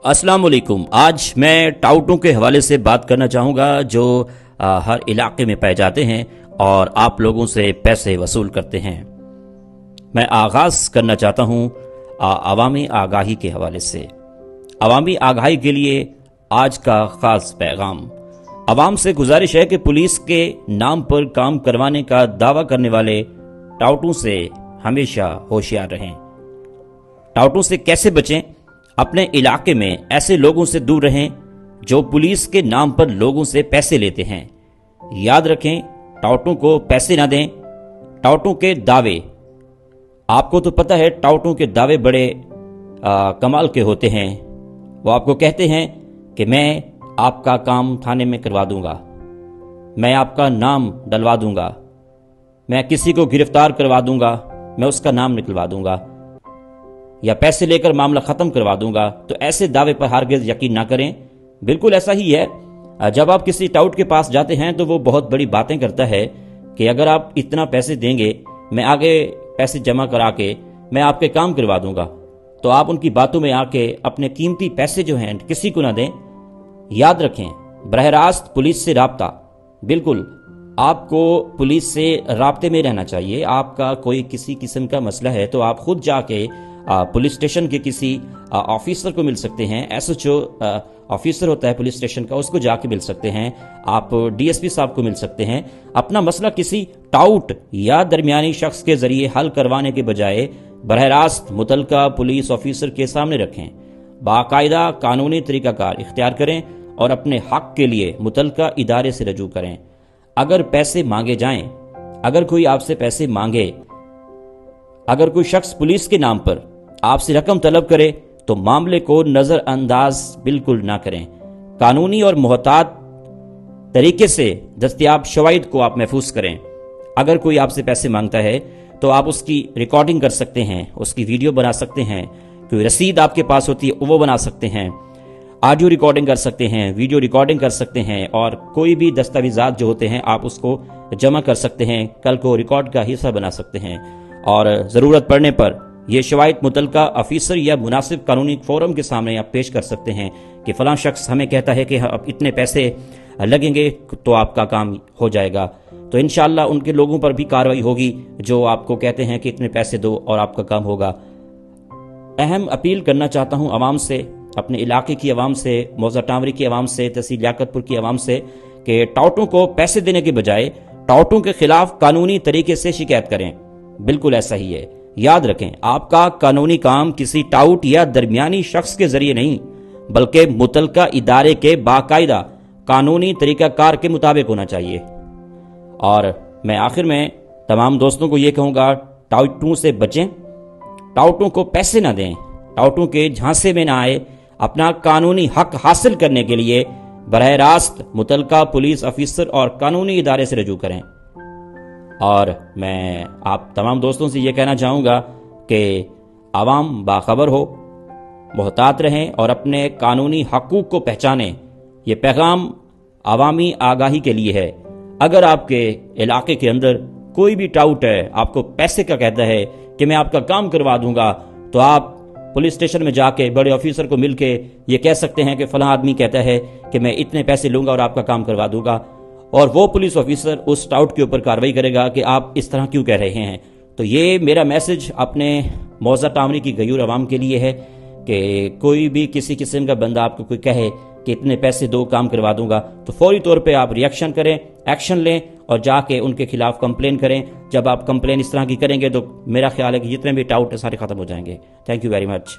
अस्सलाम वालेकुम। आज मैं टाउटों के हवाले से बात करना चाहूँगा जो हर इलाके में पाए जाते हैं और आप लोगों से पैसे वसूल करते हैं। मैं आगाज़ करना चाहता हूँ अवामी आगाही के हवाले से। अवामी आगाही के लिए आज का ख़ास पैगाम। अवाम से गुजारिश है कि पुलिस के नाम पर काम करवाने का दावा करने वाले टाउटों से हमेशा होशियार रहें। टाउटों से कैसे बचें? अपने इलाके में ऐसे लोगों से दूर रहें जो पुलिस के नाम पर लोगों से पैसे लेते हैं। याद रखें, टाउटों को पैसे ना दें। टाउटों के दावे, आपको तो पता है टाउटों के दावे बड़े कमाल के होते हैं। वो आपको कहते हैं कि मैं आपका काम थाने में करवा दूंगा, मैं आपका नाम डलवा दूंगा, मैं किसी को गिरफ्तार करवा दूंगा, मैं उसका नाम निकलवा दूंगा या पैसे लेकर मामला ख़त्म करवा दूंगा। तो ऐसे दावे पर हरगिज़ यकीन ना करें। बिल्कुल ऐसा ही है। जब आप किसी टाउट के पास जाते हैं तो वो बहुत बड़ी बातें करता है कि अगर आप इतना पैसे देंगे, मैं आगे पैसे जमा करा के मैं आपके काम करवा दूंगा। तो आप उनकी बातों में आके अपने कीमती पैसे जो हैं किसी को ना दें। याद रखें, बरह रास्त पुलिस से राब्ता, बिल्कुल आपको पुलिस से राब्ते में रहना चाहिए। आपका कोई किसी किस्म का मसला है तो आप खुद जाके पुलिस स्टेशन के किसी ऑफिसर को मिल सकते हैं। एसएचओ ऑफिसर होता है पुलिस स्टेशन का, उसको जाके मिल सकते हैं। आप डीएसपी साहब को मिल सकते हैं। अपना मसला किसी टाउट या दरमियानी शख्स के जरिए हल करवाने के बजाय बरह रास्त मुतलका पुलिस ऑफिसर के सामने रखें। बाकायदा कानूनी तरीकाकार इख्तियार करें और अपने हक के लिए मुतलका इदारे से रजू करें। अगर पैसे मांगे जाएं, अगर कोई आपसे पैसे मांगे, अगर कोई शख्स पुलिस के नाम पर आपसे रकम तलब करे तो मामले को नज़रअंदाज बिल्कुल ना करें। कानूनी और मोहतात तरीके से दस्तयाब शवाहिद को आप महफूज करें। अगर कोई आपसे पैसे मांगता है तो आप उसकी रिकॉर्डिंग कर सकते हैं, उसकी वीडियो बना सकते हैं। कोई रसीद आपके पास होती है वो बना सकते हैं, ऑडियो रिकॉर्डिंग कर सकते हैं, वीडियो रिकॉर्डिंग कर सकते हैं और कोई भी दस्तावेजात जो होते हैं आप उसको जमा कर सकते हैं। कल को रिकॉर्ड का हिस्सा बना सकते हैं और ज़रूरत पड़ने पर यह शवाहिद मुतलका ऑफिसर या मुनासिब कानूनी फोरम के सामने आप पेश कर सकते हैं कि फ़लाँ शख्स हमें कहता है कि अब इतने पैसे लगेंगे तो आपका काम हो जाएगा। तो इंशाअल्लाह उनके लोगों पर भी कार्रवाई होगी जो आपको कहते हैं कि इतने पैसे दो और आपका काम होगा। अहम अपील करना चाहता हूँ आवाम से, अपने इलाके की आवाम से, मौजा टावरी की आवाम से, तहसील लियाकतपुर की आवाम से कि टाउटों को पैसे देने के बजाय टाउटों के खिलाफ कानूनी तरीके से शिकायत करें। बिल्कुल ऐसा ही है। याद रखें, आपका कानूनी काम किसी टाउट या दरमियानी शख्स के जरिए नहीं बल्कि मुतलका इदारे के बाकायदा कानूनी तरीकाकार के मुताबिक होना चाहिए। और मैं आखिर में तमाम दोस्तों को ये कहूँगा, टाउटों से बचें, टाउटों को पैसे ना दें, टाउटों के झांसे में ना आए। अपना कानूनी हक हासिल करने के लिए बरह रास्त मुतलका पुलिस ऑफिसर और कानूनी इदारे से रजू करें। और मैं आप तमाम दोस्तों से ये कहना चाहूँगा कि आवाम बाखबर हो, मोहतात रहें और अपने कानूनी हकूक़ को पहचानें। ये पैगाम आवामी आगाही के लिए है। अगर आपके इलाके के अंदर कोई भी टाउट है, आपको पैसे का कहता है कि मैं आपका काम करवा दूंगा, तो आप पुलिस स्टेशन में जाके बड़े ऑफिसर को मिलके ये कह सकते हैं कि फ़लाँ आदमी कहता है कि मैं इतने पैसे लूँगा और आपका काम करवा दूंगा। और वो पुलिस ऑफिसर उस टाउट के ऊपर कार्रवाई करेगा कि आप इस तरह क्यों कह रहे हैं। तो ये मेरा मैसेज अपने मौजा टावरी की गयूर आवाम के लिए है कि कोई भी किसी किस्म का बंदा आपको कोई कहे कि इतने पैसे दो काम करवा दूंगा, तो फौरी तौर पे आप रिएक्शन करें, एक्शन लें और जाके उनके खिलाफ कंप्लेन करें। जब आप कंप्लेन इस तरह की करेंगे तो मेरा ख्याल है कि जितने भी टाउट है सारे ख़त्म हो जाएंगे। Thank you very much.